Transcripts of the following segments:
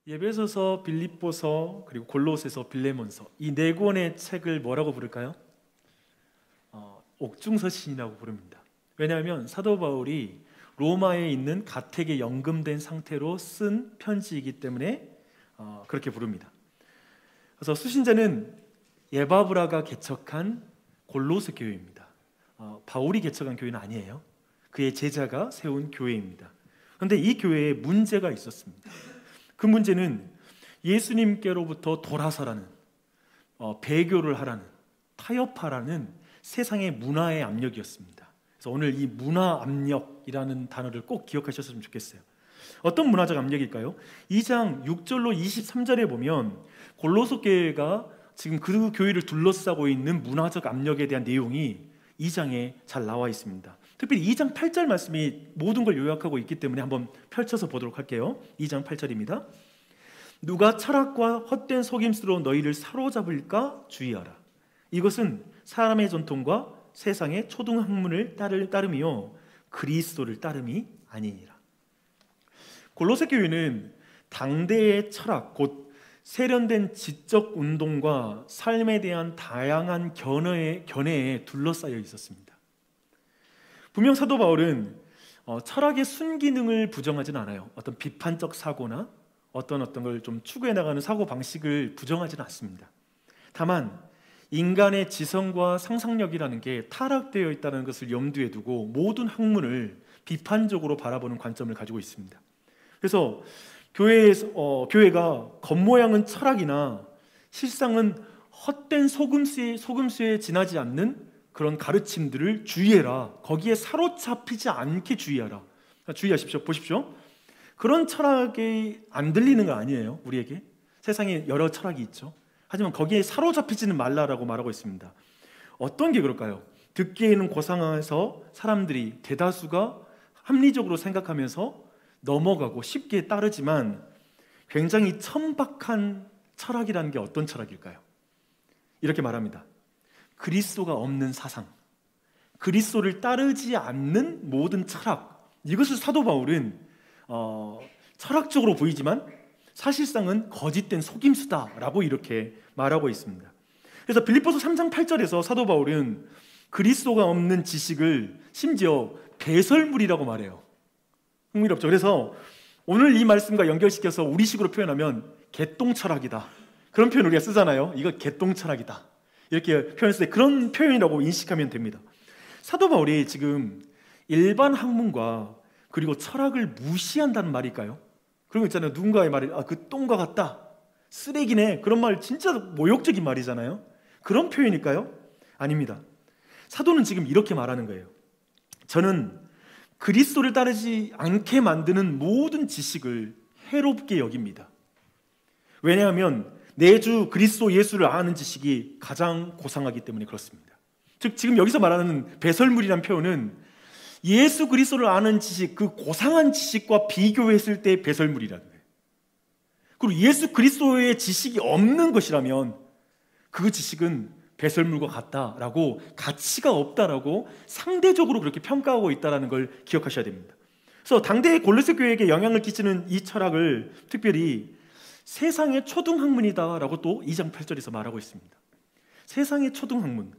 에베소서, 빌립보서, 그리고 골로새서, 빌레몬서 이 네 권의 책을 뭐라고 부를까요? 옥중서신이라고 부릅니다. 왜냐하면 사도 바울이 로마에 있는 가택에 연금된 상태로 쓴 편지이기 때문에 그렇게 부릅니다. 그래서 수신자는 예바브라가 개척한 골로새 교회입니다. 바울이 개척한 교회는 아니에요. 그의 제자가 세운 교회입니다. 그런데 이 교회에 문제가 있었습니다. 그 문제는 예수님께로부터 돌아서라는, 배교를 하라는, 타협하라는 세상의 문화의 압력이었습니다. 그래서 오늘 이 문화 압력이라는 단어를 꼭 기억하셨으면 좋겠어요. 어떤 문화적 압력일까요? 2장 6절로 23절에 보면 골로새 교회가 지금 그 교회를 둘러싸고 있는 문화적 압력에 대한 내용이 2장에 잘 나와 있습니다. 특별히 2장 8절 말씀이 모든 걸 요약하고 있기 때문에 한번 펼쳐서 보도록 할게요. 2장 8절입니다. 누가 철학과 헛된 속임수로 너희를 사로잡을까 주의하라. 이것은 사람의 전통과 세상의 초등학문을 따름이요 그리스도를 따름이 아니니라. 골로새 교회는 당대의 철학, 곧 세련된 지적 운동과 삶에 대한 다양한 견해에 둘러싸여 있었습니다. 분명 사도 바울은 철학의 순기능을 부정하지는 않아요. 어떤 비판적 사고나 어떤 걸 좀 추구해 나가는 사고 방식을 부정하지는 않습니다. 다만 인간의 지성과 상상력이라는 게 타락되어 있다는 것을 염두에 두고 모든 학문을 비판적으로 바라보는 관점을 가지고 있습니다. 그래서 교회가 겉모양은 철학이나 실상은 헛된 소금수에 지나지 않는 그런 가르침들을 주의해라. 거기에 사로잡히지 않게 주의하라. 주의하십시오. 보십시오. 그런 철학이 안 들리는 거 아니에요. 우리에게 세상에 여러 철학이 있죠. 하지만 거기에 사로잡히지는 말라라고 말하고 있습니다. 어떤 게 그럴까요? 듣기에는 고상해서 사람들이 대다수가 합리적으로 생각하면서 넘어가고 쉽게 따르지만 굉장히 천박한 철학이라는 게 어떤 철학일까요? 이렇게 말합니다. 그리스도가 없는 사상, 그리스도를 따르지 않는 모든 철학, 이것을 사도 바울은 철학적으로 보이지만 사실상은 거짓된 속임수다라고 이렇게 말하고 있습니다. 그래서 빌립보서 3장 8절에서 사도 바울은 그리스도가 없는 지식을 심지어 배설물이라고 말해요. 흥미롭죠? 그래서 오늘 이 말씀과 연결시켜서 우리식으로 표현하면 개똥철학이다, 그런 표현을 우리가 쓰잖아요. 이거 개똥철학이다 이렇게 표현했을 때 그런 표현이라고 인식하면 됩니다. 사도 바울이 지금 일반 학문과 그리고 철학을 무시한다는 말일까요? 그런 거 있잖아요. 누군가의 말이 그 똥과 같다, 쓰레기네, 그런 말 진짜 모욕적인 말이잖아요. 그런 표현일까요? 아닙니다. 사도는 지금 이렇게 말하는 거예요. 저는 그리스도를 따르지 않게 만드는 모든 지식을 해롭게 여깁니다. 왜냐하면 내 주 그리스도 예수를 아는 지식이 가장 고상하기 때문에 그렇습니다. 즉 지금 여기서 말하는 배설물이라는 표현은 예수 그리스도를 아는 지식, 그 고상한 지식과 비교했을 때 배설물이라는 거예요. 그리고 예수 그리스도의 지식이 없는 것이라면 그 지식은 배설물과 같다라고, 가치가 없다라고 상대적으로 그렇게 평가하고 있다는 걸 기억하셔야 됩니다. 그래서 당대의 골로새 교회에게 영향을 끼치는 이 철학을 특별히 세상의 초등학문이다라고 또 2장 8절에서 말하고 있습니다. 세상의 초등학문,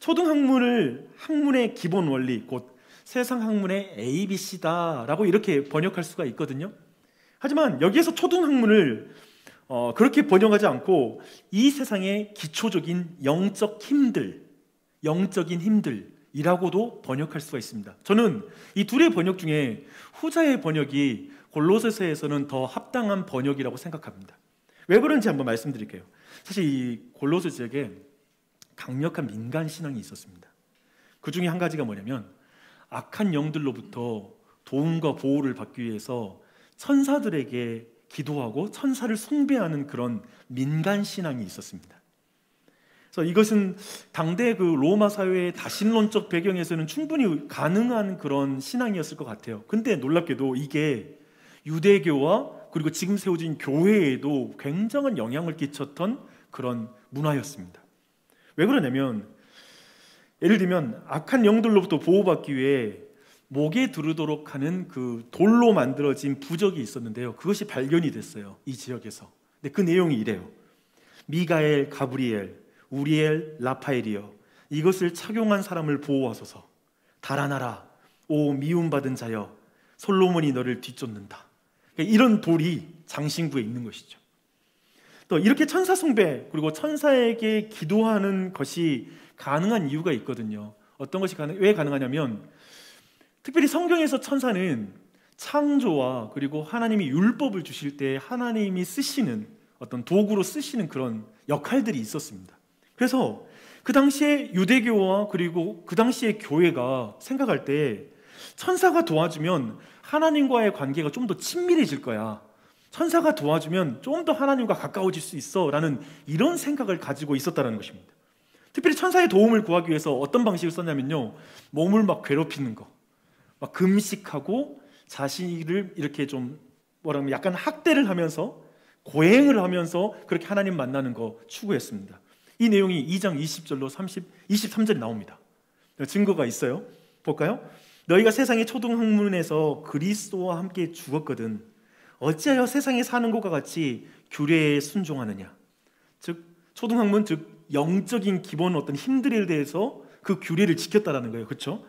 초등학문을 학문의 기본 원리, 곧 세상 학문의 ABC다라고 이렇게 번역할 수가 있거든요. 하지만 여기에서 초등학문을 그렇게 번역하지 않고 이 세상의 기초적인 영적인 힘들이라고도 번역할 수가 있습니다. 저는 이 둘의 번역 중에 후자의 번역이 골로새서에서는 더 합당한 번역이라고 생각합니다. 왜 그런지 한번 말씀드릴게요. 사실 이 골로새 지역에 강력한 민간 신앙이 있었습니다. 그 중에 한 가지가 뭐냐면 악한 영들로부터 도움과 보호를 받기 위해서 천사들에게 기도하고 천사를 숭배하는 그런 민간 신앙이 있었습니다. 그래서 이것은 당대 그 로마 사회의 다신론적 배경에서는 충분히 가능한 그런 신앙이었을 것 같아요. 근데 놀랍게도 이게 유대교와 그리고 지금 세워진 교회에도 굉장한 영향을 끼쳤던 그런 문화였습니다. 왜 그러냐면 예를 들면 악한 영들로부터 보호받기 위해 목에 두르도록 하는 그 돌로 만들어진 부적이 있었는데요. 그것이 발견이 됐어요, 이 지역에서. 근데 그 내용이 이래요. 미가엘, 가브리엘, 우리엘, 라파엘이여, 이것을 착용한 사람을 보호하소서. 달아나라, 오 미움받은 자여, 솔로몬이 너를 뒤쫓는다. 그러니까 이런 돌이 장신구에 있는 것이죠. 또 이렇게 천사 숭배, 그리고 천사에게 기도하는 것이 가능한 이유가 있거든요. 어떤 것이 왜 가능하냐면, 특별히 성경에서 천사는 창조와 그리고 하나님이 율법을 주실 때 하나님이 쓰시는 어떤 도구로 쓰시는 그런 역할들이 있었습니다. 그래서 그 당시에 유대교와 그리고 그 당시의 교회가 생각할 때 천사가 도와주면 하나님과의 관계가 좀 더 친밀해질 거야, 천사가 도와주면 좀 더 하나님과 가까워질 수 있어 라는 이런 생각을 가지고 있었다는 것입니다. 특별히 천사의 도움을 구하기 위해서 어떤 방식을 썼냐면요, 몸을 막 괴롭히는 거, 막 금식하고 자신을 이렇게 좀 뭐라면 약간 학대를 하면서 고행을 하면서 그렇게 하나님 만나는 거 추구했습니다. 이 내용이 2장 20절로 23절에 나옵니다. 증거가 있어요. 볼까요? 너희가 세상의 초등학문에서 그리스도와 함께 죽었거든 어찌하여 세상에 사는 것과 같이 규례에 순종하느냐. 즉 초등학문, 즉 영적인 기본 어떤 힘들에 대해서 그 규례를 지켰다라는 거예요. 그렇죠?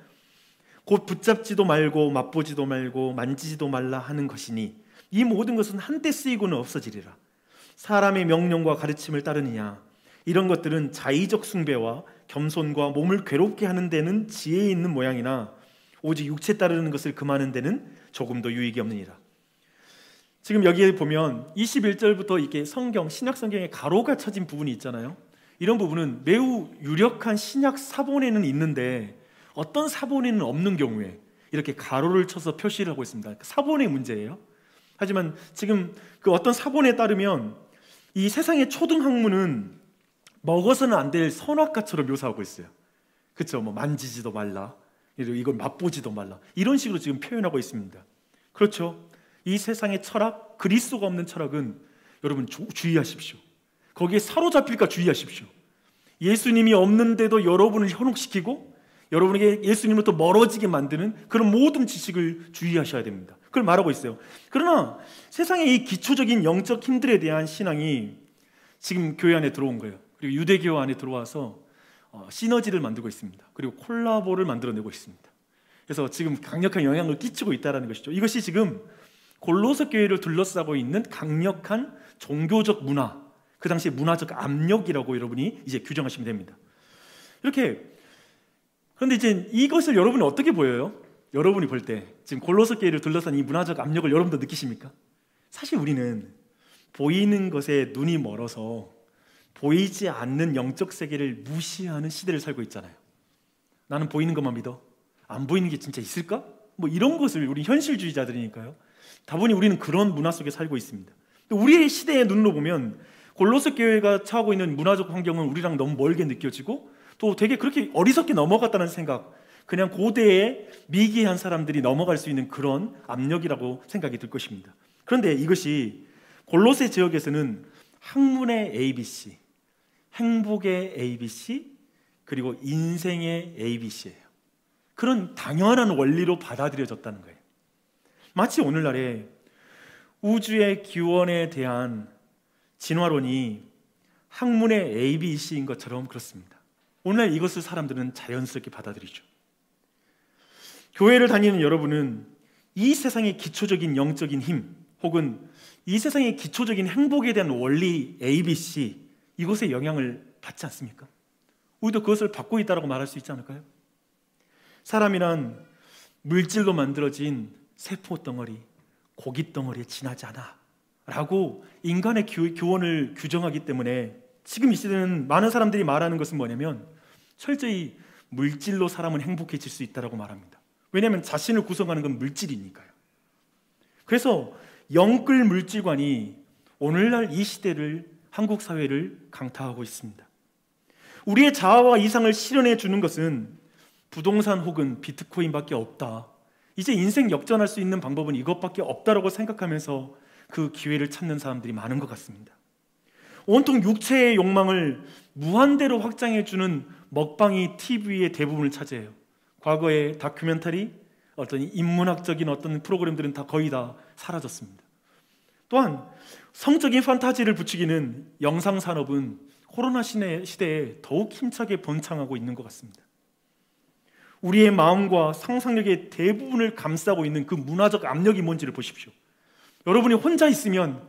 곧 붙잡지도 말고 맛보지도 말고 만지지도 말라 하는 것이니 이 모든 것은 한때 쓰이고는 없어지리라. 사람의 명령과 가르침을 따르느냐. 이런 것들은 자의적 숭배와 겸손과 몸을 괴롭게 하는 데는 지혜 있는 모양이나 오직 육체 따르는 것을 금하는 데는 조금도 유익이 없느니라. 지금 여기에 보면 21절부터 이렇게 신약 성경에 가로가 쳐진 부분이 있잖아요. 이런 부분은 매우 유력한 신약 사본에는 있는데 어떤 사본에는 없는 경우에 이렇게 가로를 쳐서 표시를 하고 있습니다. 사본의 문제예요. 하지만 지금 그 어떤 사본에 따르면 이 세상의 초등학문은 먹어서는 안 될 선악과처럼 묘사하고 있어요. 그렇죠? 뭐 만지지도 말라, 이걸 맛보지도 말라, 이런 식으로 지금 표현하고 있습니다. 그렇죠? 이 세상의 철학, 그리스도가 없는 철학은 여러분 주의하십시오. 거기에 사로잡힐까 주의하십시오. 예수님이 없는데도 여러분을 현혹시키고 여러분에게 예수님으로부터 멀어지게 만드는 그런 모든 지식을 주의하셔야 됩니다. 그걸 말하고 있어요. 그러나 세상의 이 기초적인 영적 힘들에 대한 신앙이 지금 교회 안에 들어온 거예요. 그리고 유대교 안에 들어와서 시너지를 만들고 있습니다. 그리고 콜라보를 만들어내고 있습니다. 그래서 지금 강력한 영향을 끼치고 있다는 것이죠. 이것이 지금 골로새 교회를 둘러싸고 있는 강력한 종교적 문화, 그 당시 문화적 압력이라고 여러분이 이제 규정하시면 됩니다. 이렇게. 그런데 이제 이것을 여러분이 어떻게 보여요? 여러분이 볼 때 지금 골로새 교회를 둘러싼 이 문화적 압력을 여러분도 느끼십니까? 사실 우리는 보이는 것에 눈이 멀어서 보이지 않는 영적 세계를 무시하는 시대를 살고 있잖아요. 나는 보이는 것만 믿어. 안 보이는 게 진짜 있을까? 뭐 이런 것을, 우리 현실주의자들이니까요. 다분히 우리는 그런 문화 속에 살고 있습니다. 우리의 시대의 눈으로 보면 골로새 교회가 처하고 있는 문화적 환경은 우리랑 너무 멀게 느껴지고 또 되게 그렇게 어리석게 넘어갔다는 생각, 그냥 고대의 미개한 사람들이 넘어갈 수 있는 그런 압력이라고 생각이 들 것입니다. 그런데 이것이 골로새 지역에서는 학문의 ABC, 행복의 ABC, 그리고 인생의 ABC예요. 그런 당연한 원리로 받아들여졌다는 거예요. 마치 오늘날에 우주의 기원에 대한 진화론이 학문의 ABC인 것처럼 그렇습니다. 오늘날 이것을 사람들은 자연스럽게 받아들이죠. 교회를 다니는 여러분은 이 세상의 기초적인 영적인 힘, 혹은 이 세상의 기초적인 행복에 대한 원리 ABC, 이것에 영향을 받지 않습니까? 우리도 그것을 받고 있다고 말할 수 있지 않을까요? 사람이란 물질로 만들어진 세포 덩어리, 고기 덩어리에 지나지 않아 라고 인간의 교원을 규정하기 때문에 지금 이 시대는 많은 사람들이 말하는 것은 뭐냐면 철저히 물질로 사람은 행복해질 수 있다고 말합니다. 왜냐하면 자신을 구성하는 건 물질이니까요. 그래서 영끌 물질관이 오늘날 이 시대를, 한국 사회를 강타하고 있습니다. 우리의 자아와 이상을 실현해 주는 것은 부동산 혹은 비트코인밖에 없다. 이제 인생 역전할 수 있는 방법은 이것밖에 없다라고 생각하면서 그 기회를 찾는 사람들이 많은 것 같습니다. 온통 육체의 욕망을 무한대로 확장해 주는 먹방이 TV의 대부분을 차지해요. 과거의 다큐멘터리, 어떤 인문학적인 어떤 프로그램들은 다 거의 다 사라졌습니다. 또한 성적인 판타지를 부추기는 영상 산업은 코로나 시대에 더욱 힘차게 번창하고 있는 것 같습니다. 우리의 마음과 상상력의 대부분을 감싸고 있는 그 문화적 압력이 뭔지를 보십시오. 여러분이 혼자 있으면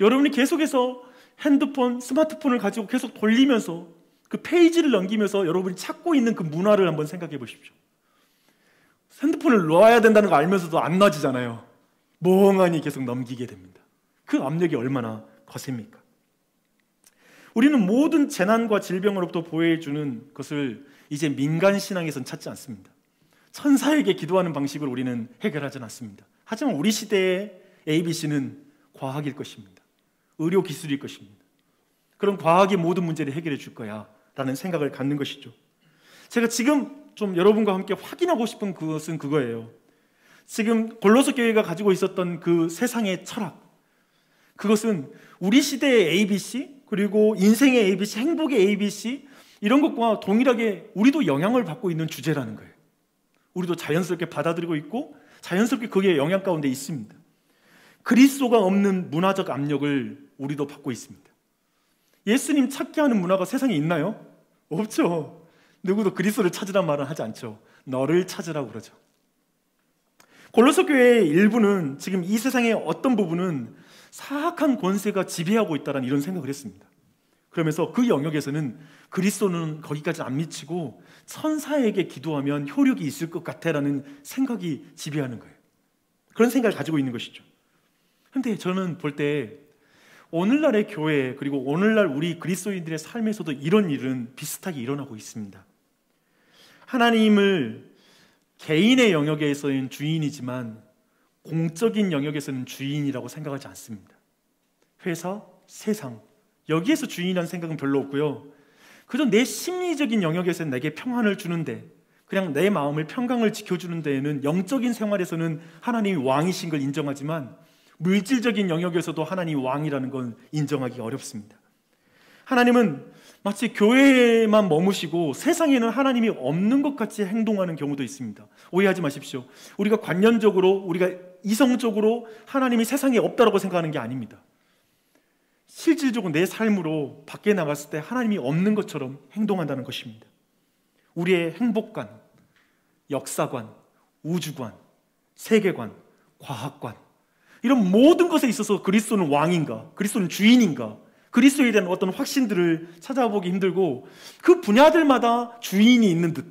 여러분이 계속해서 핸드폰, 스마트폰을 가지고 계속 돌리면서 그 페이지를 넘기면서 여러분이 찾고 있는 그 문화를 한번 생각해 보십시오. 핸드폰을 놓아야 된다는 거 알면서도 안 놔지잖아요. 멍하니 계속 넘기게 됩니다. 그 압력이 얼마나 거셉니까? 우리는 모든 재난과 질병으로부터 보호해주는 것을 이제 민간 신앙에선 찾지 않습니다. 천사에게 기도하는 방식을 우리는 해결하지 않습니다. 하지만 우리 시대의 ABC는 과학일 것입니다. 의료 기술일 것입니다. 그럼 과학이 모든 문제를 해결해 줄 거야 라는 생각을 갖는 것이죠. 제가 지금 좀 여러분과 함께 확인하고 싶은 것은 그거예요. 지금 골로새 교회가 가지고 있었던 그 세상의 철학, 그것은 우리 시대의 ABC, 그리고 인생의 ABC, 행복의 ABC, 이런 것과 동일하게 우리도 영향을 받고 있는 주제라는 거예요. 우리도 자연스럽게 받아들이고 있고 자연스럽게 그게 영향 가운데 있습니다. 그리스도가 없는 문화적 압력을 우리도 받고 있습니다. 예수님 찾게 하는 문화가 세상에 있나요? 없죠. 누구도 그리스도를 찾으란 말은 하지 않죠. 너를 찾으라고 그러죠. 골로새 교회의 일부는 지금 이 세상의 어떤 부분은 사악한 권세가 지배하고 있다는 이런 생각을 했습니다. 그러면서 그 영역에서는 그리스도는 거기까지 안 미치고 천사에게 기도하면 효력이 있을 것 같아라는 생각이 지배하는 거예요. 그런 생각을 가지고 있는 것이죠. 그런데 저는 볼 때 오늘날의 교회, 그리고 오늘날 우리 그리스도인들의 삶에서도 이런 일은 비슷하게 일어나고 있습니다. 하나님을 개인의 영역에서는 주인이지만 공적인 영역에서는 주인이라고 생각하지 않습니다. 회사, 세상, 여기에서 주인이라는 생각은 별로 없고요. 그저 내 심리적인 영역에서 내게 평안을 주는데, 그냥 내 마음을 평강을 지켜주는 데에는 영적인 생활에서는 하나님이 왕이신 걸 인정하지만 물질적인 영역에서도 하나님이 왕이라는 건 인정하기 어렵습니다. 하나님은 마치 교회에만 머무시고 세상에는 하나님이 없는 것 같이 행동하는 경우도 있습니다. 오해하지 마십시오. 우리가 관념적으로, 우리가 이성적으로 하나님이 세상에 없다고 생각하는 게 아닙니다. 실질적으로 내 삶으로 밖에 나갔을 때 하나님이 없는 것처럼 행동한다는 것입니다. 우리의 행복관, 역사관, 우주관, 세계관, 과학관, 이런 모든 것에 있어서 그리스도는 왕인가, 그리스도는 주인인가, 그리스도에 대한 어떤 확신들을 찾아보기 힘들고, 그 분야들마다 주인이 있는 듯,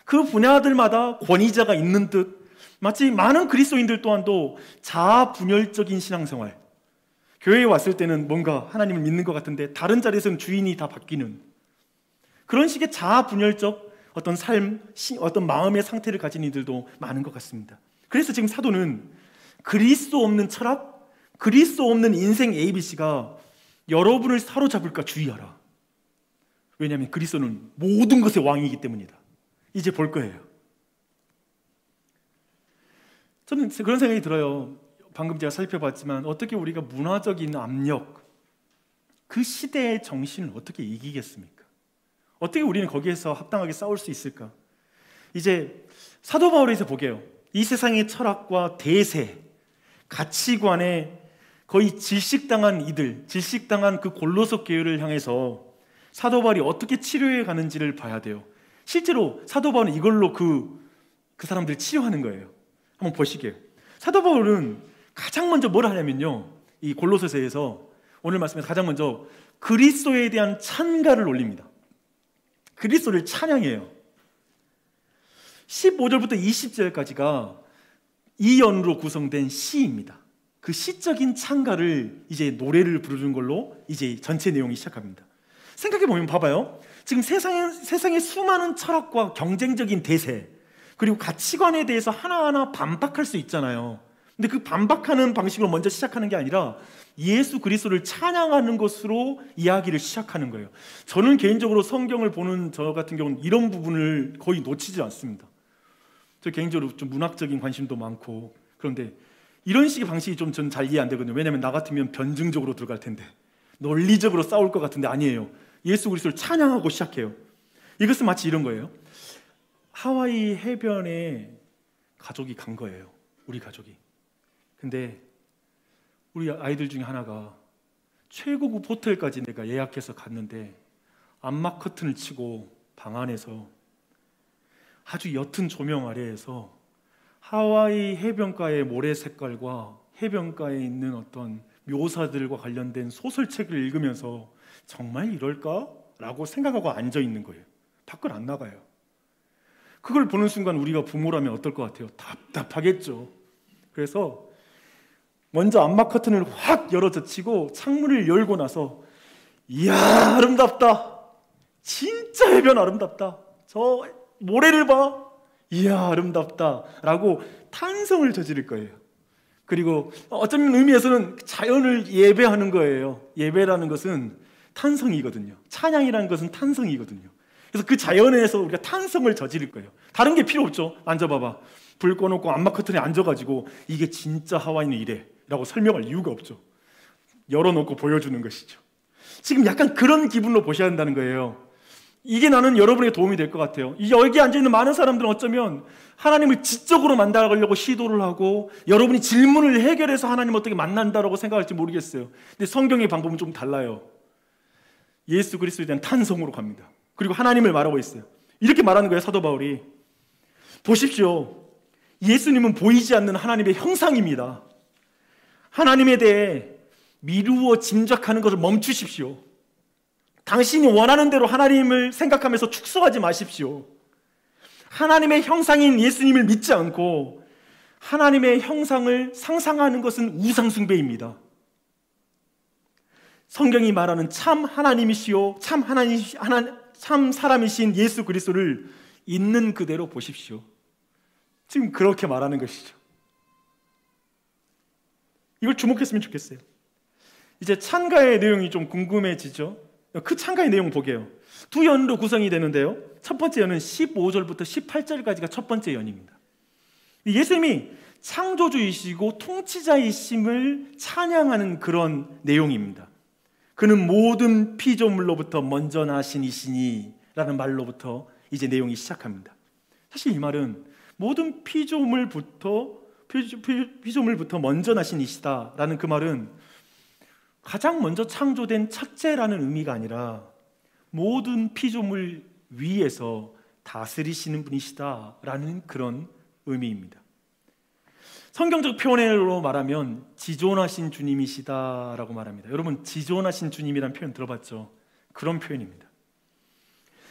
그 분야들마다 권위자가 있는 듯, 마치 많은 그리스도인들 또한도 자아분열적인 신앙생활, 교회에 왔을 때는 뭔가 하나님을 믿는 것 같은데 다른 자리에서는 주인이 다 바뀌는 그런 식의 자아분열적 어떤 삶, 어떤 마음의 상태를 가진 이들도 많은 것 같습니다. 그래서 지금 사도는 그리스도 없는 철학, 그리스도 없는 인생 ABC가 여러분을 사로잡을까 주의하라. 왜냐하면 그리스도는 모든 것의 왕이기 때문이다. 이제 볼 거예요. 저는 그런 생각이 들어요. 방금 제가 살펴봤지만 어떻게 우리가 문화적인 압력, 그 시대의 정신을 어떻게 이기겠습니까? 어떻게 우리는 거기에서 합당하게 싸울 수 있을까? 이제 사도 바울에서 보게요. 이 세상의 철학과 대세, 가치관에 거의 질식당한 이들, 질식당한 그 골로새 교회를 향해서 사도 바울이 어떻게 치료해 가는지를 봐야 돼요. 실제로 사도 바울은 이걸로 그 사람들을 치료하는 거예요. 한번 보시게요. 사도 바울은 가장 먼저 뭘 하냐면요, 이 골로새서에서 오늘 말씀에서 가장 먼저 그리스도에 대한 찬가를 올립니다. 그리스도를 찬양해요. 15절부터 20절까지가 이연으로 구성된 시입니다. 그 시적인 찬가를 이제 노래를 부르는 걸로 이제 전체 내용이 시작합니다. 생각해보면 봐봐요. 지금 세상의 수많은 철학과 경쟁적인 대세, 그리고 가치관에 대해서 하나하나 반박할 수 있잖아요. 근데 그 반박하는 방식으로 먼저 시작하는 게 아니라 예수 그리스도를 찬양하는 것으로 이야기를 시작하는 거예요. 저는 개인적으로 성경을 보는 저 같은 경우는 이런 부분을 거의 놓치지 않습니다. 저 개인적으로 좀 문학적인 관심도 많고, 그런데 이런 식의 방식이 좀 저는 잘 이해 안 되거든요. 왜냐하면 나 같으면 변증적으로 들어갈 텐데, 논리적으로 싸울 것 같은데 아니에요. 예수 그리스도를 찬양하고 시작해요. 이것은 마치 이런 거예요. 하와이 해변에 가족이 간 거예요. 우리 가족이. 근데 우리 아이들 중에 하나가 최고급 호텔까지 내가 예약해서 갔는데 암막 커튼을 치고 방 안에서 아주 옅은 조명 아래에서 하와이 해변가의 모래 색깔과 해변가에 있는 어떤 묘사들과 관련된 소설책을 읽으면서 정말 이럴까? 라고 생각하고 앉아 있는 거예요. 밖을 안 나가요. 그걸 보는 순간 우리가 부모라면 어떨 것 같아요? 답답하겠죠. 그래서 먼저 암막 커튼을 확 열어젖히고 창문을 열고 나서 이야 아름답다. 진짜 해변 아름답다. 저 모래를 봐. 이야 아름답다 라고 탄성을 저지를 거예요. 그리고 어쩌면 의미에서는 자연을 예배하는 거예요. 예배라는 것은 탄성이거든요. 찬양이라는 것은 탄성이거든요. 그래서 그 자연에서 우리가 탄성을 저지를 거예요. 다른 게 필요 없죠. 앉아봐봐. 불 꺼놓고 암막 커튼에 앉아가지고 이게 진짜 하와이는 이래 라고 설명할 이유가 없죠. 열어놓고 보여주는 것이죠. 지금 약간 그런 기분으로 보셔야 한다는 거예요. 이게 나는 여러분에게 도움이 될 것 같아요. 여기 앉아있는 많은 사람들은 어쩌면 하나님을 지적으로 만나려고 시도를 하고 여러분이 질문을 해결해서 하나님 어떻게 만난다라고 생각할지 모르겠어요. 근데 성경의 방법은 좀 달라요. 예수 그리스도에 대한 탄성으로 갑니다. 그리고 하나님을 말하고 있어요. 이렇게 말하는 거예요. 사도 바울이. 보십시오. 예수님은 보이지 않는 하나님의 형상입니다. 하나님에 대해 미루어 짐작하는 것을 멈추십시오. 당신이 원하는 대로 하나님을 생각하면서 축소하지 마십시오. 하나님의 형상인 예수님을 믿지 않고 하나님의 형상을 상상하는 것은 우상숭배입니다. 성경이 말하는 참 하나님이시요 참 사람이신 예수 그리스도를 있는 그대로 보십시오. 지금 그렇게 말하는 것이죠. 이걸 주목했으면 좋겠어요. 이제 찬가의 내용이 좀 궁금해지죠. 그 찬가의 내용 보게요. 두 연으로 구성이 되는데요. 첫 번째 연은 15절부터 18절까지가 첫 번째 연입니다. 예수님이 창조주이시고 통치자이심을 찬양하는 그런 내용입니다. 그는 모든 피조물로부터 먼저 나신 이시니 라는 말로부터 이제 내용이 시작합니다. 사실 이 말은 모든 피조물부터 먼저 나신 이시다 라는 그 말은 가장 먼저 창조된 첫째라는 의미가 아니라 모든 피조물 위에서 다스리시는 분이시다라는 그런 의미입니다. 성경적 표현으로 말하면 지존하신 주님이시다라고 말합니다. 여러분 지존하신 주님이라는 표현 들어봤죠? 그런 표현입니다.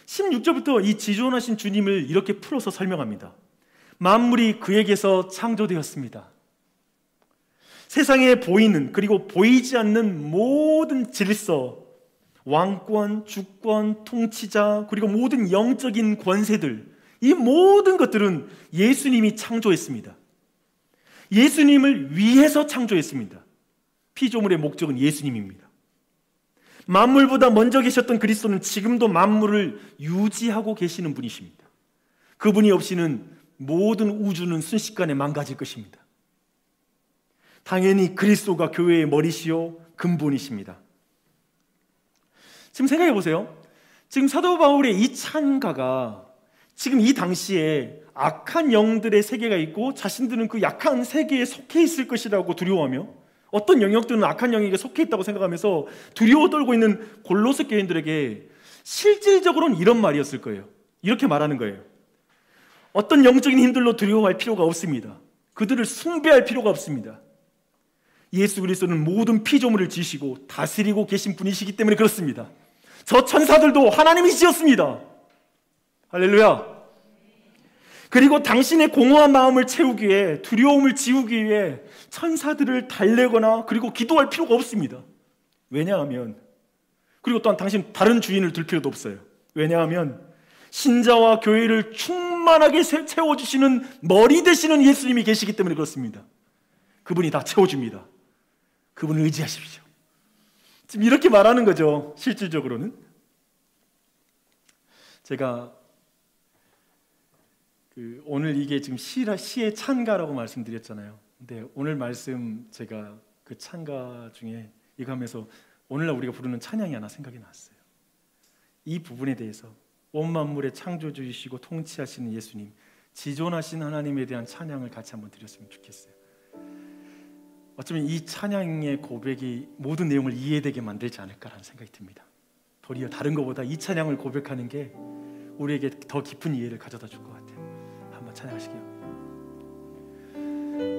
16절부터 이 지존하신 주님을 이렇게 풀어서 설명합니다. 만물이 그에게서 창조되었습니다. 세상에 보이는 그리고 보이지 않는 모든 질서, 왕권, 주권, 통치자 그리고 모든 영적인 권세들, 이 모든 것들은 예수님이 창조했습니다. 예수님을 위해서 창조했습니다. 피조물의 목적은 예수님입니다. 만물보다 먼저 계셨던 그리스도는 지금도 만물을 유지하고 계시는 분이십니다. 그분이 없이는 모든 우주는 순식간에 망가질 것입니다. 당연히 그리스도가 교회의 머리시요 근본이십니다. 지금 생각해 보세요. 지금 사도 바울의 이 찬가가 지금 이 당시에 악한 영들의 세계가 있고 자신들은 그 약한 세계에 속해 있을 것이라고 두려워하며 어떤 영역들은 악한 영역에 속해 있다고 생각하면서 두려워 떨고 있는 골로새 교인들에게 실질적으로는 이런 말이었을 거예요. 이렇게 말하는 거예요. 어떤 영적인 힘들로 두려워할 필요가 없습니다. 그들을 숭배할 필요가 없습니다. 예수 그리스도는 모든 피조물을 지시고 다스리고 계신 분이시기 때문에 그렇습니다. 저 천사들도 하나님이 지었습니다. 할렐루야. 그리고 당신의 공허한 마음을 채우기 위해, 두려움을 지우기 위해 천사들을 달래거나 그리고 기도할 필요가 없습니다. 왜냐하면, 그리고 또한 당신 다른 주인을 둘 필요도 없어요. 왜냐하면 신자와 교회를 충만하게 채워주시는 머리 되시는 예수님이 계시기 때문에 그렇습니다. 그분이 다 채워줍니다. 그분을 의지하십시오. 지금 이렇게 말하는 거죠. 실질적으로는 제가 오늘 이게 지금 시의 찬가라고 말씀드렸잖아요. 근데 오늘 말씀 제가 그 찬가 중에 이거 하면서 오늘날 우리가 부르는 찬양이 하나 생각이 났어요. 이 부분에 대해서 온 만물의 창조주이시고 통치하시는 예수님, 지존하신 하나님에 대한 찬양을 같이 한번 드렸으면 좋겠어요. 어쩌면 이 찬양의 고백이 모든 내용을 이해되게 만들지 않을까라는 생각이 듭니다. 도리어 다른 것보다 이 찬양을 고백하는 게 우리에게 더 깊은 이해를 가져다 줄 것 같아요. 한번 찬양하시게요.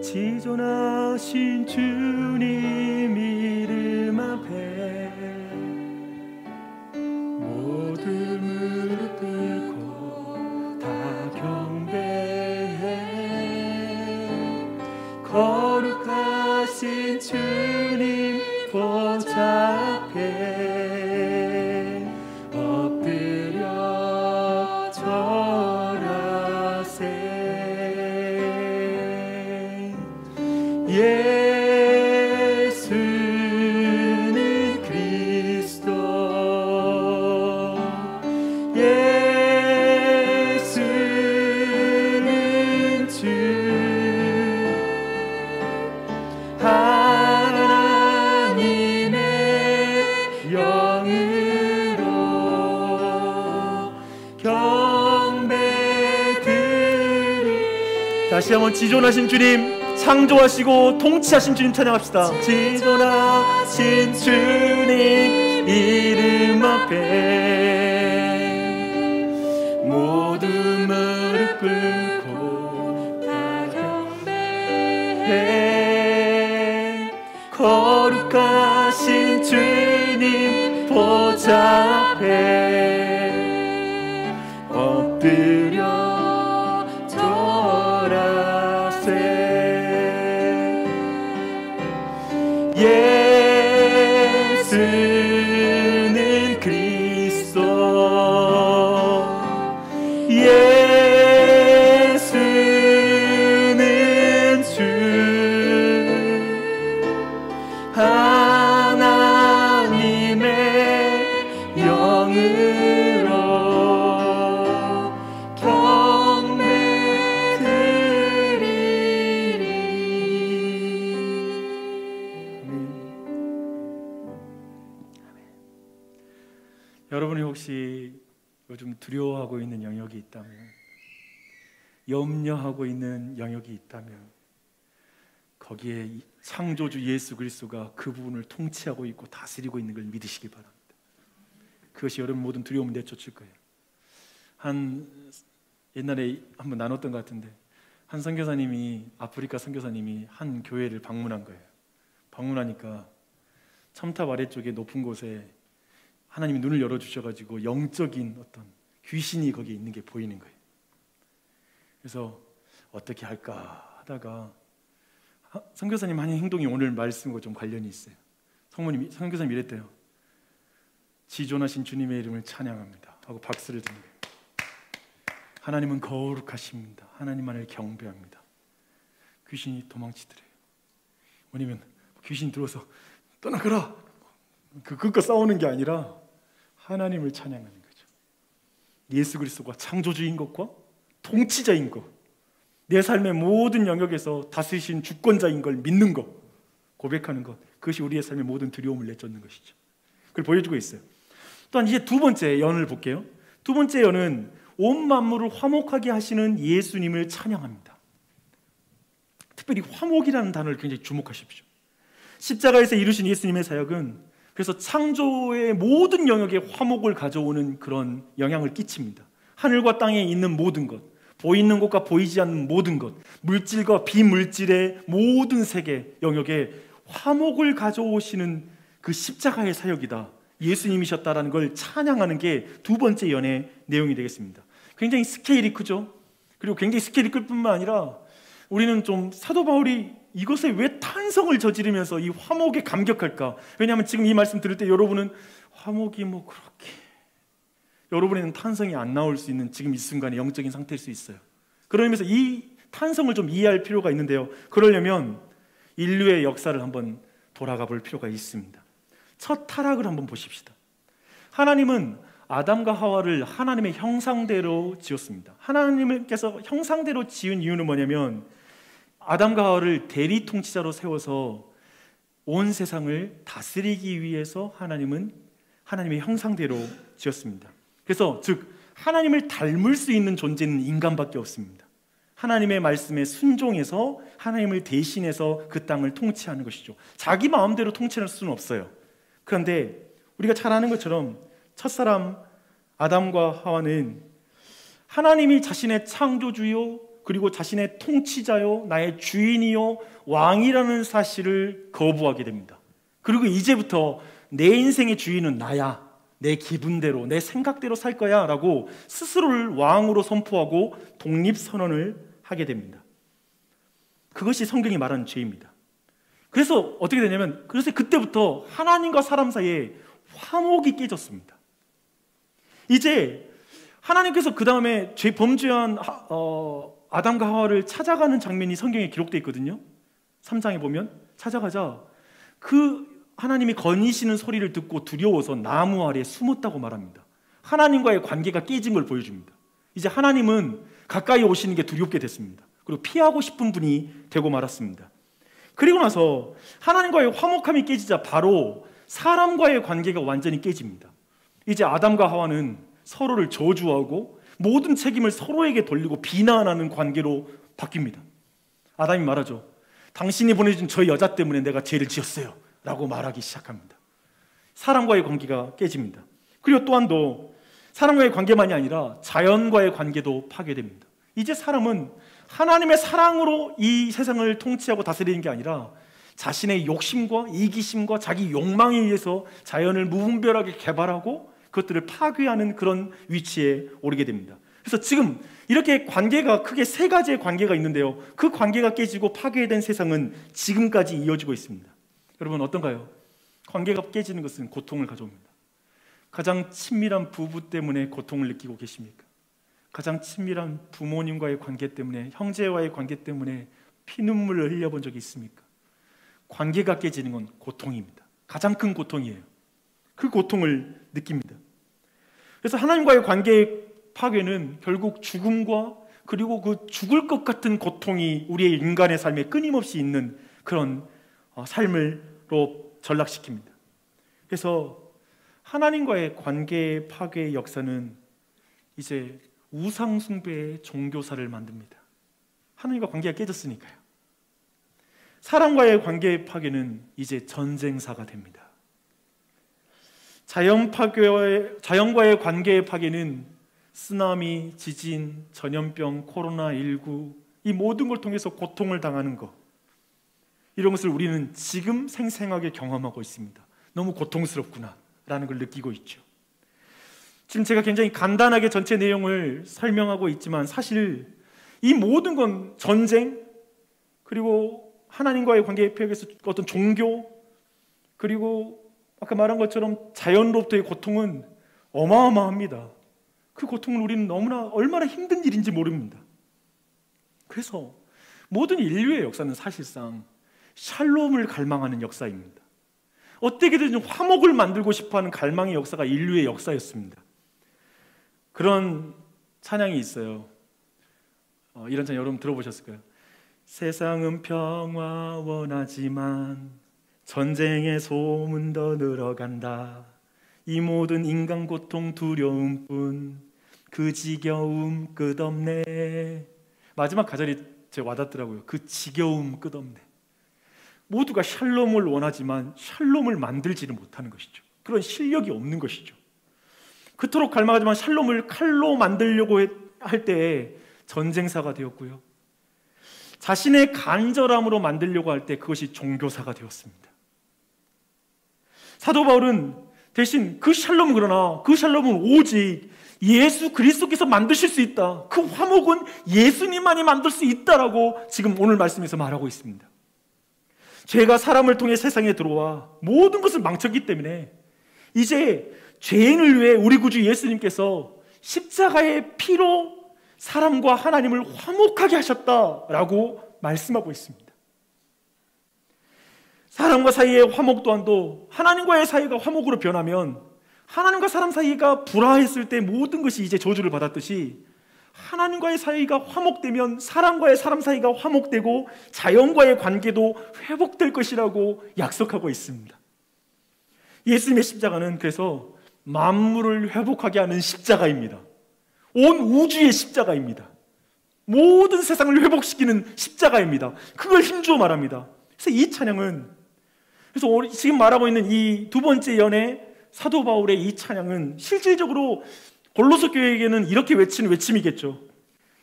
지존하신 주님 이름 앞에 모든 무릎 꿇고 다 경배해. 거룩하신 주님 보좌 앞에 엎드려 절하세. 예수는 그리스도, 예수는 주, 하나님의 영으로 경배드리. 다시 한번 지존하신 주님, 창조하시고 통치하신 주님 찬양합시다. 지존하신 주님 이름 앞에 모든 무릎 꿇고 다 경배해. 거룩하신 주님 보좌 앞에 엎드려 예수는 그리스도, 예수는 주, 하나님의 영으로 여러분이 혹시 요즘 두려워하고 있는 영역이 있다면, 염려하고 있는 영역이 있다면 거기에 창조주 예수 그리스도가 그 부분을 통치하고 있고 다스리고 있는 걸 믿으시기 바랍니다. 그것이 여러분 모든 두려움을 내쫓을 거예요. 옛날에 한번 나눴던 것 같은데, 한 선교사님이, 아프리카 선교사님이 한 교회를 방문한 거예요. 방문하니까 첨탑 아래쪽에 높은 곳에 하나님이 눈을 열어주셔가지고 영적인 어떤 귀신이 거기에 있는 게 보이는 거예요. 그래서 어떻게 할까 하다가 선교사님 하는 행동이 오늘 말씀과 좀 관련이 있어요. 선교사님이 이랬대요. 지존하신 주님의 이름을 찬양합니다 하고 박수를 드는 거예요. 하나님은 거룩하십니다. 하나님만을 경배합니다. 귀신이 도망치더래요. 왜냐면 귀신이 들어와서 떠나가라, 그것과 싸우는 게 아니라 하나님을 찬양하는 거죠. 예수 그리스도가 창조주인 것과 통치자인 것, 내 삶의 모든 영역에서 다스리신 주권자인 걸 믿는 것, 고백하는 것, 그것이 우리의 삶의 모든 두려움을 내쫓는 것이죠. 그걸 보여주고 있어요. 또한 이제 두 번째 연을 볼게요. 두 번째 연은 온 만물을 화목하게 하시는 예수님을 찬양합니다. 특별히 화목이라는 단어를 굉장히 주목하십시오. 십자가에서 이루신 예수님의 사역은 그래서 창조의 모든 영역에 화목을 가져오는 그런 영향을 끼칩니다. 하늘과 땅에 있는 모든 것, 보이는 것과 보이지 않는 모든 것, 물질과 비물질의 모든 세계 영역에 화목을 가져오시는 그 십자가의 사역이다, 예수님이셨다라는 걸 찬양하는 게 두 번째 연의 내용이 되겠습니다. 굉장히 스케일이 크죠. 그리고 굉장히 스케일이 클 뿐만 아니라 우리는 좀 사도 바울이 이것에 왜 탄성을 저지르면서 이 화목에 감격할까? 왜냐하면 지금 이 말씀 들을 때 여러분은 화목이 뭐 그렇게, 여러분에는 탄성이 안 나올 수 있는 지금 이 순간의 영적인 상태일 수 있어요. 그러면서 이 탄성을 좀 이해할 필요가 있는데요, 그러려면 인류의 역사를 한번 돌아가 볼 필요가 있습니다. 첫 타락을 한번 보십시다. 하나님은 아담과 하와를 하나님의 형상대로 지었습니다. 하나님께서 형상대로 지은 이유는 뭐냐면 아담과 하와를 대리 통치자로 세워서 온 세상을 다스리기 위해서 하나님은 하나님의 형상대로 지었습니다. 그래서 즉 하나님을 닮을 수 있는 존재는 인간밖에 없습니다. 하나님의 말씀에 순종해서 하나님을 대신해서 그 땅을 통치하는 것이죠. 자기 마음대로 통치할 수는 없어요. 그런데 우리가 잘 아는 것처럼 첫사람 아담과 하와는 하나님이 자신의 창조주요 그리고 자신의 통치자요 나의 주인이요 왕이라는 사실을 거부하게 됩니다. 그리고 이제부터 내 인생의 주인은 나야, 내 기분대로 내 생각대로 살 거야 라고 스스로를 왕으로 선포하고 독립선언을 하게 됩니다. 그것이 성경이 말하는 죄입니다. 그래서 어떻게 되냐면, 그래서 그때부터 하나님과 사람 사이에 화목이 깨졌습니다. 이제 하나님께서 그 다음에 범죄한 아담과 하와를 찾아가는 장면이 성경에 기록되어 있거든요. 3장에 보면 찾아가자 그 하나님이 거니시는 소리를 듣고 두려워서 나무 아래에 숨었다고 말합니다. 하나님과의 관계가 깨진 걸 보여줍니다. 이제 하나님은 가까이 오시는 게 두렵게 됐습니다. 그리고 피하고 싶은 분이 되고 말았습니다. 그리고 나서 하나님과의 화목함이 깨지자 바로 사람과의 관계가 완전히 깨집니다. 이제 아담과 하와는 서로를 저주하고 모든 책임을 서로에게 돌리고 비난하는 관계로 바뀝니다. 아담이 말하죠. 당신이 보내준 저 여자 때문에 내가 죄를 지었어요 라고 말하기 시작합니다. 사람과의 관계가 깨집니다. 그리고 또한도 사람과의 관계만이 아니라 자연과의 관계도 파괴됩니다. 이제 사람은 하나님의 사랑으로 이 세상을 통치하고 다스리는 게 아니라 자신의 욕심과 이기심과 자기 욕망에 의해서 자연을 무분별하게 개발하고 그것들을 파괴하는 그런 위치에 오르게 됩니다. 그래서 지금 이렇게 관계가 크게 세 가지의 관계가 있는데요, 그 관계가 깨지고 파괴된 세상은 지금까지 이어지고 있습니다. 여러분 어떤가요? 관계가 깨지는 것은 고통을 가져옵니다. 가장 친밀한 부부 때문에 고통을 느끼고 계십니까? 가장 친밀한 부모님과의 관계 때문에, 형제와의 관계 때문에 피눈물을 흘려본 적이 있습니까? 관계가 깨지는 건 고통입니다. 가장 큰 고통이에요. 그 고통을 느낍니다. 그래서 하나님과의 관계의 파괴는 결국 죽음과 그리고 그 죽을 것 같은 고통이 우리의 인간의 삶에 끊임없이 있는 그런 삶으로 전락시킵니다. 그래서 하나님과의 관계의 파괴의 역사는 이제 우상숭배의 종교사를 만듭니다. 하나님과 관계가 깨졌으니까요. 사람과의 관계의 파괴는 이제 전쟁사가 됩니다. 자연과의 관계의 파괴는 쓰나미, 지진, 전염병, 코로나19 이 모든 걸 통해서 고통을 당하는 것, 이런 것을 우리는 지금 생생하게 경험하고 있습니다. 너무 고통스럽구나 라는 걸 느끼고 있죠. 지금 제가 굉장히 간단하게 전체 내용을 설명하고 있지만 사실 이 모든 건 전쟁, 그리고 하나님과의 관계에 파괴해서 어떤 종교, 그리고 아까 말한 것처럼 자연으로부터의 고통은 어마어마합니다. 그 고통을 우리는 너무나 얼마나 힘든 일인지 모릅니다. 그래서 모든 인류의 역사는 사실상 샬롬을 갈망하는 역사입니다. 어떻게든 화목을 만들고 싶어하는 갈망의 역사가 인류의 역사였습니다. 그런 찬양이 있어요. 이런 찬양 여러분 들어보셨을까요? 세상은 평화 원하지만 전쟁의 소문 더 늘어간다. 이 모든 인간 고통 두려움뿐 그 지겨움 끝없네. 마지막 가절이 제 와닿더라고요. 그 지겨움 끝없네. 모두가 샬롬을 원하지만 샬롬을 만들지를 못하는 것이죠. 그런 실력이 없는 것이죠. 그토록 갈망하지만 샬롬을 칼로 만들려고 할 때에 전쟁사가 되었고요, 자신의 간절함으로 만들려고 할 때 그것이 종교사가 되었습니다. 사도 바울은 대신 그 샬롬은, 그러나 그 샬롬은 오직 예수 그리스도께서 만드실 수 있다, 그 화목은 예수님만이 만들 수 있다라고 지금 오늘 말씀에서 말하고 있습니다. 죄가 사람을 통해 세상에 들어와 모든 것을 망쳤기 때문에 이제 죄인을 위해 우리 구주 예수님께서 십자가의 피로 사람과 하나님을 화목하게 하셨다라고 말씀하고 있습니다. 사람과 사이의 화목 또한도 하나님과의 사이가 화목으로 변하면, 하나님과 사람 사이가 불화했을 때 모든 것이 이제 저주를 받았듯이 하나님과의 사이가 화목되면 사람과의 사람 사이가 화목되고 자연과의 관계도 회복될 것이라고 약속하고 있습니다. 예수님의 십자가는 그래서 만물을 회복하게 하는 십자가입니다. 온 우주의 십자가입니다. 모든 세상을 회복시키는 십자가입니다. 그걸 힘주어 말합니다. 그래서 이 찬양은, 그래서 지금 말하고 있는 이 두 번째 연애 사도 바울의 이 찬양은 실질적으로 골로새 교회에게는 이렇게 외치는 외침이겠죠.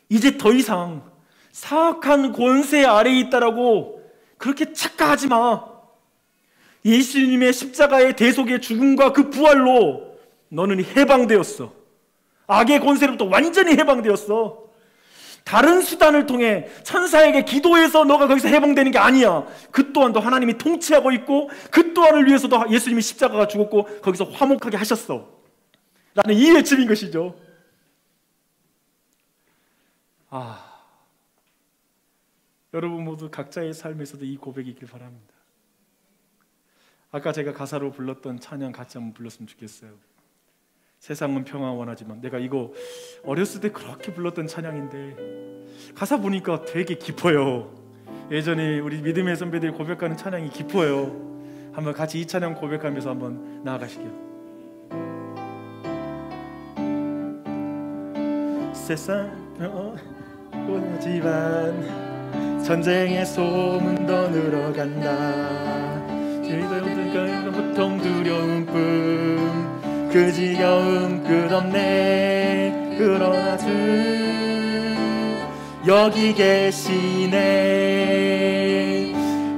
이제 더 이상 사악한 권세 아래에 있다라고 그렇게 착각하지 마. 예수님의 십자가의 대속의 죽음과 그 부활로 너는 해방되었어. 악의 권세로부터 완전히 해방되었어. 다른 수단을 통해 천사에게 기도해서 너가 거기서 해방되는 게 아니야. 그 또한도 하나님이 통치하고 있고 그 또한을 위해서도 예수님이 십자가가 죽었고 거기서 화목하게 하셨어 라는 이 외침인 것이죠. 여러분 모두 각자의 삶에서도 이 고백이 있길 바랍니다. 아까 제가 가사로 불렀던 찬양 같이 한번 불렀으면 좋겠어요. 세상은 평화 원하지만. 내가 이거 어렸을 때 그렇게 불렀던 찬양인데 가사 보니까 되게 깊어요. 예전에 우리 믿음의 선배들이 고백하는 찬양이 깊어요. 한번 같이 이 찬양 고백하면서 한번 나아가시게요. 세상 원하지만 전쟁의 소문도 늘어간다. 보통 두려움뿐 그 지겨움 끝없네. 그러나 주 여기 계시네.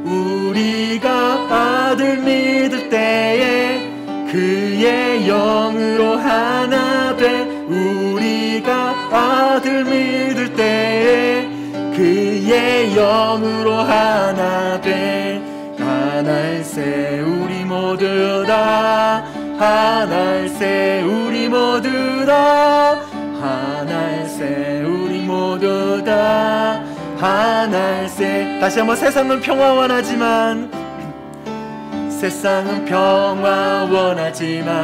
우리가 아들 믿을 때에 그의 영으로 하나 돼. 우리가 아들 믿을 때에 그의 영으로 하나 돼. 하나일세 우리 모두 다. 하나일세 우리 모두 다. 하나일세 우리 모두 다. 하나일세. 다시 한번. 세상은 평화 원하지만 세상은 평화 원하지만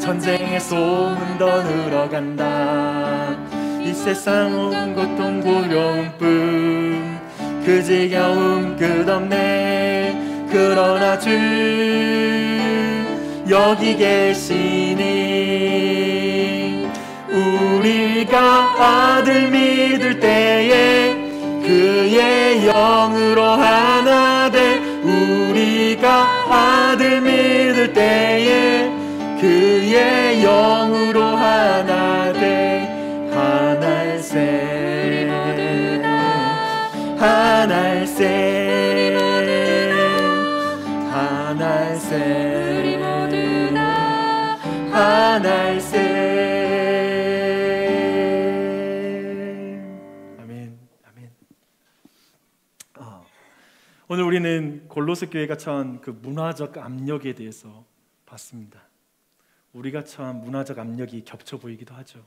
전쟁의 소문도 늘어간다. 이 세상은 고통 고려움뿐 그 지겨움 끝없네. 그러나 주 여기 계시니. 우리가 아들 믿을 때에 그의 영으로 하나 돼. 우리가 아들 믿을 때에 그의 영으로 하나 돼. 하나일세 하나일세 하나일세 하나일세. 아멘. 아멘. 오늘 우리는 골로새 교회가 처한 그 문화적 압력에 대해서 봤습니다. 우리가 처한 문화적 압력이 겹쳐 보이기도 하죠.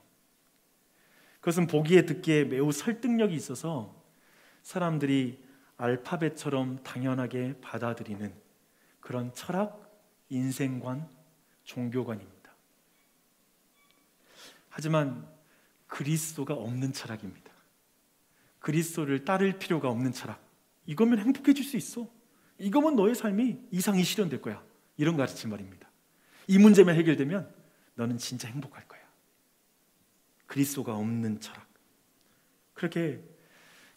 그것은 보기에 듣기에 매우 설득력이 있어서 사람들이 알파벳처럼 당연하게 받아들이는 그런 철학, 인생관, 종교관입니다. 하지만 그리스도가 없는 철학입니다. 그리스도를 따를 필요가 없는 철학. 이거면 행복해질 수 있어. 이거면 너의 삶이 이상이 실현될 거야. 이런 가르침 말입니다. 이 문제만 해결되면 너는 진짜 행복할 거야. 그리스도가 없는 철학. 그렇게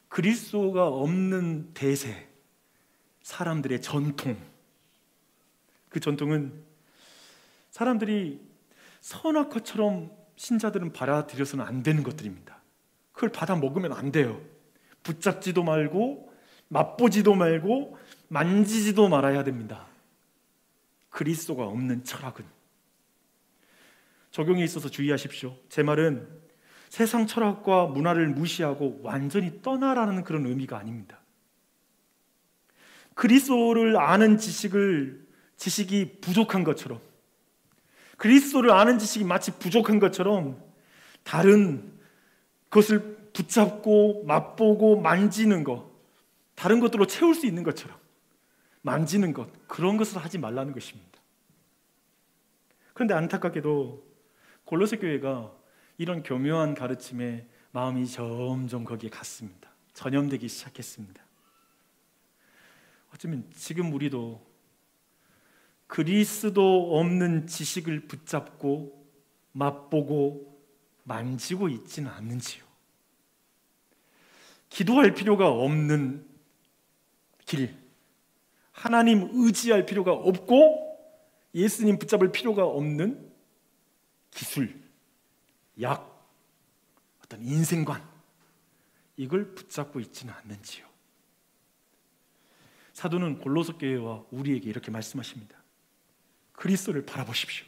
그리스도가 없는 대세, 사람들의 전통, 그 전통은 사람들이 선악과처럼 신자들은 받아들여서는 안 되는 것들입니다. 그걸 받아 먹으면 안 돼요. 붙잡지도 말고 맛보지도 말고 만지지도 말아야 됩니다. 그리스도가 없는 철학은. 적용에 있어서 주의하십시오. 제 말은 세상 철학과 문화를 무시하고 완전히 떠나라는 그런 의미가 아닙니다. 그리스도를 아는 지식이 부족한 것처럼, 그리스도를 아는 지식이 마치 부족한 것처럼 다른 것을 붙잡고 맛보고 만지는 것, 다른 것들로 채울 수 있는 것처럼 만지는 것, 그런 것을 하지 말라는 것입니다. 그런데 안타깝게도 골로새 교회가 이런 교묘한 가르침에 마음이 점점 거기에 갔습니다. 전염되기 시작했습니다. 어쩌면 지금 우리도 그리스도 없는 지식을 붙잡고 맛보고 만지고 있지는 않는지요. 기도할 필요가 없는 길, 하나님 의지할 필요가 없고 예수님 붙잡을 필요가 없는 기술, 약, 어떤 인생관, 이걸 붙잡고 있지는 않는지요. 사도는 골로새 교회와 우리에게 이렇게 말씀하십니다. 그리스도를 바라보십시오.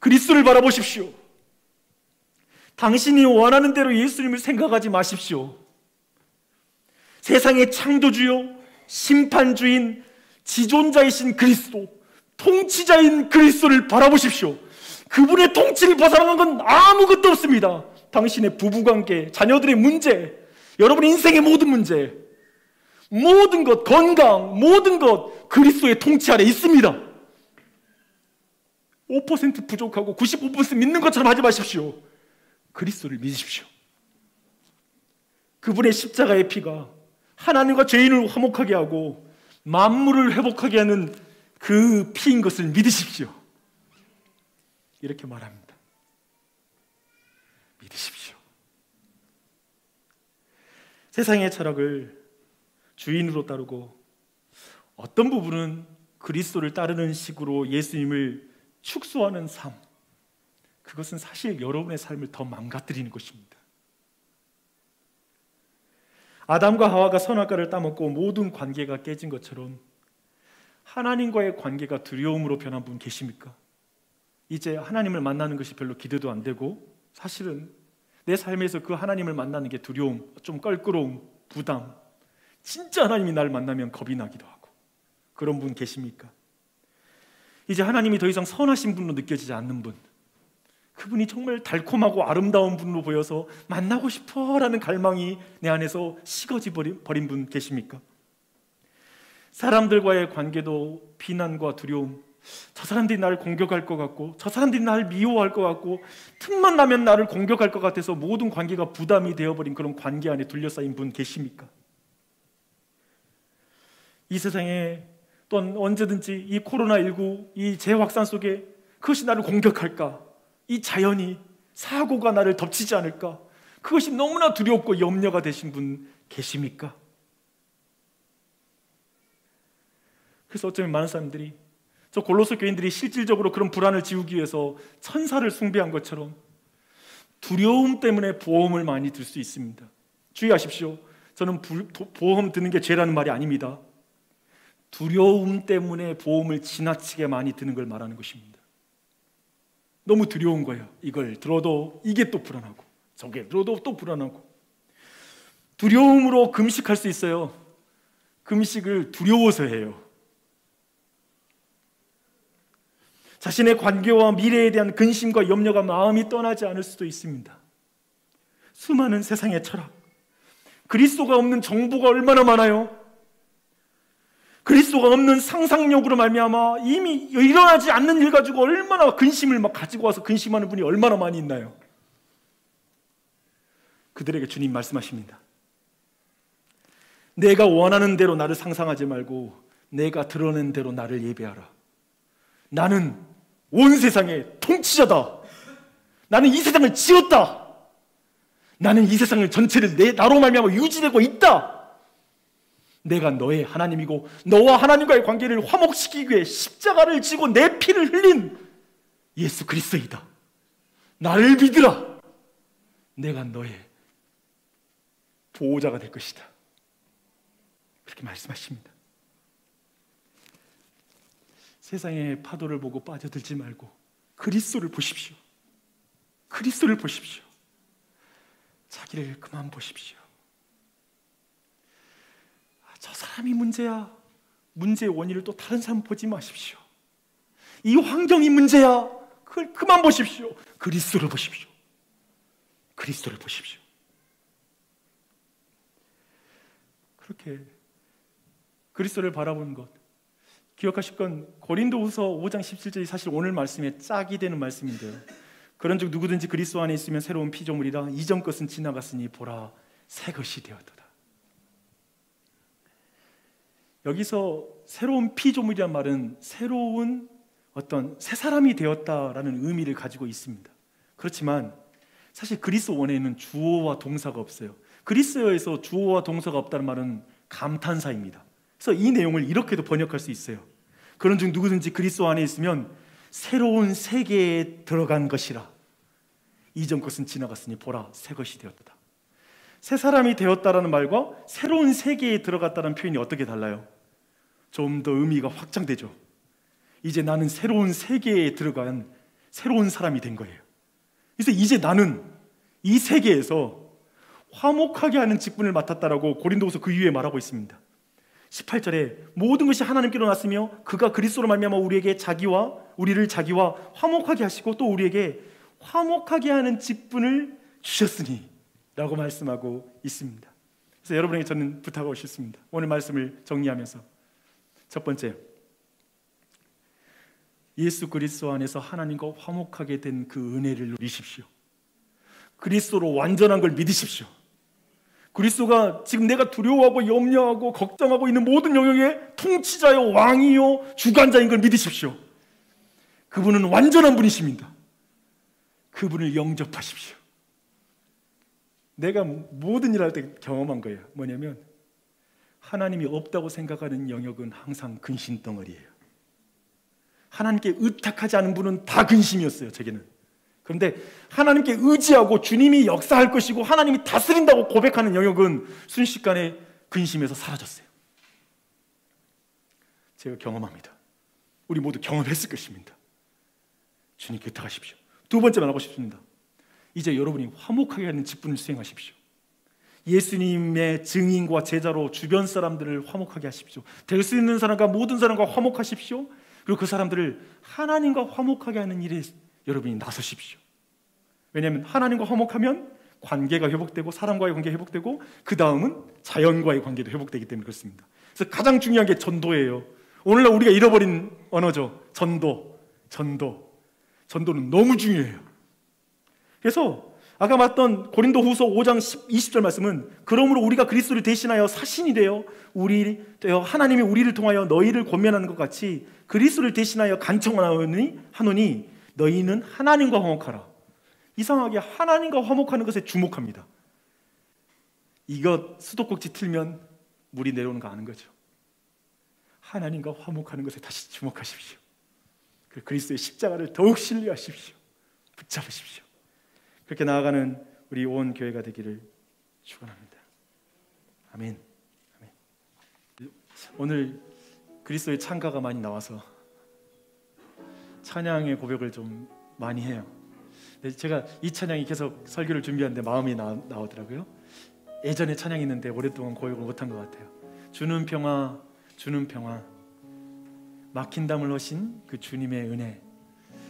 그리스도를 바라보십시오. 당신이 원하는 대로 예수님을 생각하지 마십시오. 세상의 창조주요, 심판주인, 지존자이신 그리스도, 통치자인 그리스도를 바라보십시오. 그분의 통치를 벗어나는 건 아무것도 없습니다. 당신의 부부관계, 자녀들의 문제, 여러분의 인생의 모든 문제, 모든 것, 건강, 모든 것 그리스도의 통치 아래 있습니다. 5% 부족하고 95% 믿는 것처럼 하지 마십시오. 그리스도를 믿으십시오. 그분의 십자가의 피가 하나님과 죄인을 화목하게 하고 만물을 회복하게 하는 그 피인 것을 믿으십시오. 이렇게 말합니다. 믿으십시오. 세상의 철학을 주인으로 따르고 어떤 부분은 그리스도를 따르는 식으로 예수님을 축소하는 삶, 그것은 사실 여러분의 삶을 더 망가뜨리는 것입니다. 아담과 하와가 선악과를 따먹고 모든 관계가 깨진 것처럼 하나님과의 관계가 두려움으로 변한 분 계십니까? 이제 하나님을 만나는 것이 별로 기대도 안 되고 사실은 내 삶에서 그 하나님을 만나는 게 두려움, 좀 껄끄러움, 부담, 진짜 하나님이 나를 만나면 겁이 나기도 하고 그런 분 계십니까? 이제 하나님이 더 이상 선하신 분으로 느껴지지 않는 분, 그분이 정말 달콤하고 아름다운 분으로 보여서 만나고 싶어라는 갈망이 내 안에서 식어져 버린 분 계십니까? 사람들과의 관계도 비난과 두려움, 저 사람들이 나를 공격할 것 같고 저 사람들이 나를 미워할 것 같고 틈만 나면 나를 공격할 것 같아서 모든 관계가 부담이 되어버린 그런 관계 안에 둘러싸인 분 계십니까? 이 세상에 또한 언제든지 이 코로나19 이 재확산 속에 그것이 나를 공격할까, 이 자연이, 사고가 나를 덮치지 않을까, 그것이 너무나 두렵고 염려가 되신 분 계십니까? 그래서 어쩌면 많은 사람들이 저 골로새 교인들이 실질적으로 그런 불안을 지우기 위해서 천사를 숭배한 것처럼 두려움 때문에 보험을 많이 들 수 있습니다. 주의하십시오. 저는 보험 드는 게 죄라는 말이 아닙니다. 두려움 때문에 보험을 지나치게 많이 드는 걸 말하는 것입니다. 너무 두려운 거예요. 이걸 들어도 이게 또 불안하고 저게 들어도 또 불안하고. 두려움으로 금식할 수 있어요. 금식을 두려워서 해요. 자신의 관계와 미래에 대한 근심과 염려가 마음이 떠나지 않을 수도 있습니다. 수많은 세상의 철학, 그리스도가 없는 정보가 얼마나 많아요. 그리스도가 없는 상상력으로 말미암아 이미 일어나지 않는 일 가지고 얼마나 근심을 막 가지고 와서 근심하는 분이 얼마나 많이 있나요? 그들에게 주님 말씀하십니다. 내가 원하는 대로 나를 상상하지 말고 내가 드러낸 대로 나를 예배하라. 나는 온 세상의 통치자다. 나는 이 세상을 지었다. 나는 이 세상을 전체를 나로 말미암아 유지되고 있다. 내가 너의 하나님이고 너와 하나님과의 관계를 화목시키기 위해 십자가를 지고 내 피를 흘린 예수 그리스도이다. 나를 믿으라. 내가 너의 보호자가 될 것이다. 그렇게 말씀하십니다. 세상의 파도를 보고 빠져들지 말고 그리스도를 보십시오. 그리스도를 보십시오. 자기를 그만 보십시오. 저 사람이 문제야. 문제의 원인을 또 다른 사람 보지 마십시오. 이 환경이 문제야. 그걸 그만 보십시오. 그리스도를 보십시오. 그리스도를 보십시오. 그렇게 그리스도를 바라보는 것, 기억하실 건 고린도후서 5장 17절이 사실 오늘 말씀에 짝이 되는 말씀인데요. 그런즉 누구든지 그리스도 안에 있으면 새로운 피조물이라 이전 것은 지나갔으니 보라 새 것이 되었도다. 여기서 새로운 피조물이란 말은 새로운 어떤 새 사람이 되었다라는 의미를 가지고 있습니다. 그렇지만 사실 그리스도 원에는 주어와 동사가 없어요. 그리스어에서 주어와 동사가 없다는 말은 감탄사입니다. 그래서 이 내용을 이렇게도 번역할 수 있어요. 그런 중 누구든지 그리스도 안에 있으면 새로운 세계에 들어간 것이라. 이전 것은 지나갔으니 보라 새 것이 되었다. 새 사람이 되었다라는 말과 새로운 세계에 들어갔다는 표현이 어떻게 달라요? 좀 더 의미가 확장되죠. 이제 나는 새로운 세계에 들어간 새로운 사람이 된 거예요. 그래서 이제 나는 이 세계에서 화목하게 하는 직분을 맡았다라고 고린도후서 그 이후에 말하고 있습니다. 18절에 모든 것이 하나님께로 났으며 그가 그리스도로 말미암아 우리를 자기와 화목하게 하시고 또 우리에게 화목하게 하는 직분을 주셨으니 라고 말씀하고 있습니다. 그래서 여러분에게 저는 부탁하고 싶습니다. 오늘 말씀을 정리하면서 첫 번째, 예수 그리스도 안에서 하나님과 화목하게 된 그 은혜를 누리십시오. 그리스도로 완전한 걸 믿으십시오. 그리스도가 지금 내가 두려워하고 염려하고 걱정하고 있는 모든 영역의 통치자요 왕이요 주관자인 걸 믿으십시오. 그분은 완전한 분이십니다. 그분을 영접하십시오. 내가 모든 일 할 때 경험한 거예요. 뭐냐면 하나님이 없다고 생각하는 영역은 항상 근심 덩어리예요. 하나님께 의탁하지 않은 분은 다 근심이었어요, 제게는. 그런데 하나님께 의지하고 주님이 역사할 것이고 하나님이 다스린다고 고백하는 영역은 순식간에 근심에서 사라졌어요. 제가 경험합니다. 우리 모두 경험했을 것입니다. 주님께 의탁하십시오. 두 번째 말하고 싶습니다. 이제 여러분이 화목하게 하는 직분을 수행하십시오. 예수님의 증인과 제자로 주변 사람들을 화목하게 하십시오. 될 수 있는 사람과 모든 사람과 화목하십시오. 그리고 그 사람들을 하나님과 화목하게 하는 일에 여러분이 나서십시오. 왜냐하면 하나님과 화목하면 관계가 회복되고 사람과의 관계가 회복되고 그 다음은 자연과의 관계도 회복되기 때문에 그렇습니다. 그래서 가장 중요한 게 전도예요. 오늘날 우리가 잃어버린 언어죠. 전도는 너무 중요해요. 그래서 아까 말했던 고린도후서 5장 20절 말씀은 그러므로 우리가 그리스도를 대신하여 사신이 되어 하나님이 우리를 통하여 너희를 권면하는 것 같이 그리스도를 대신하여 간청하노니 너희는 하나님과 화목하라. 이상하게 하나님과 화목하는 것에 주목합니다. 이것 수도꼭지 틀면 물이 내려오는 거 아는 거죠. 하나님과 화목하는 것에 다시 주목하십시오. 그리스도의 십자가를 더욱 신뢰하십시오. 붙잡으십시오. 그렇게 나아가는 우리 온 교회가 되기를 축원합니다. 아멘. 오늘 그리스도의 찬가가 많이 나와서 찬양의 고백을 좀 많이 해요. 제가 이 찬양이 계속 설교를 준비하는데 마음이 나오더라고요. 예전에 찬양이 있는데 오랫동안 고백을 못한 것 같아요. 주는 평화 막힌 담을 허신 그 주님의 은혜,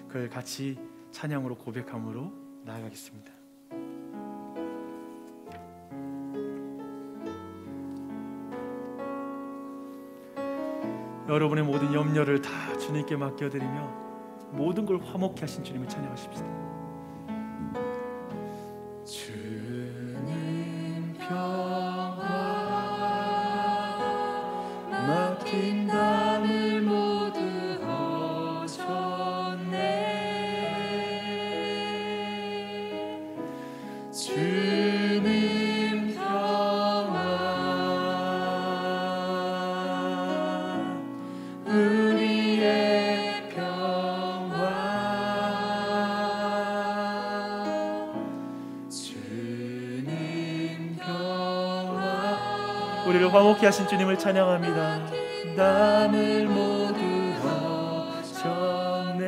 그걸 같이 찬양으로 고백함으로 나아가겠습니다. 여러분의 모든 염려를 다 주님께 맡겨드리며 모든 걸 화목케 하신 주님을 찬양하십시다. 주님 평화 막힌 담을 모두 허셨네. 주님 평화 우리의 평화 주님 평화 우리를 화목케 하신 주님을 찬양합니다. 담을 모두 허셨네.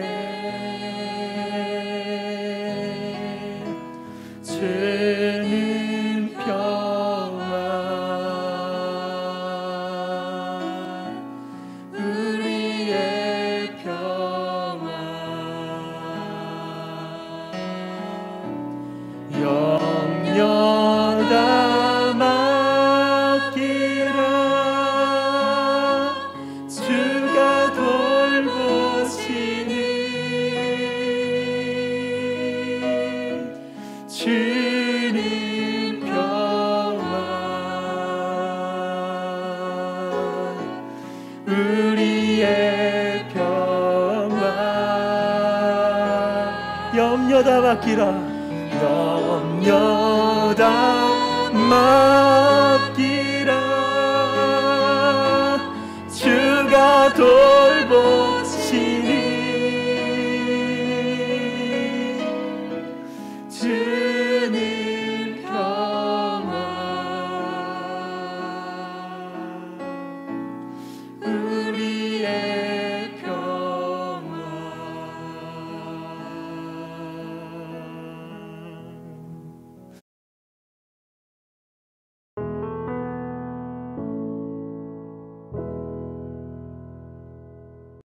주님 평화 우리의 평화 영영다 맡기라. 주가 돌보시니 주님 평화 우리의 평화 염려다 맡기라. 염려다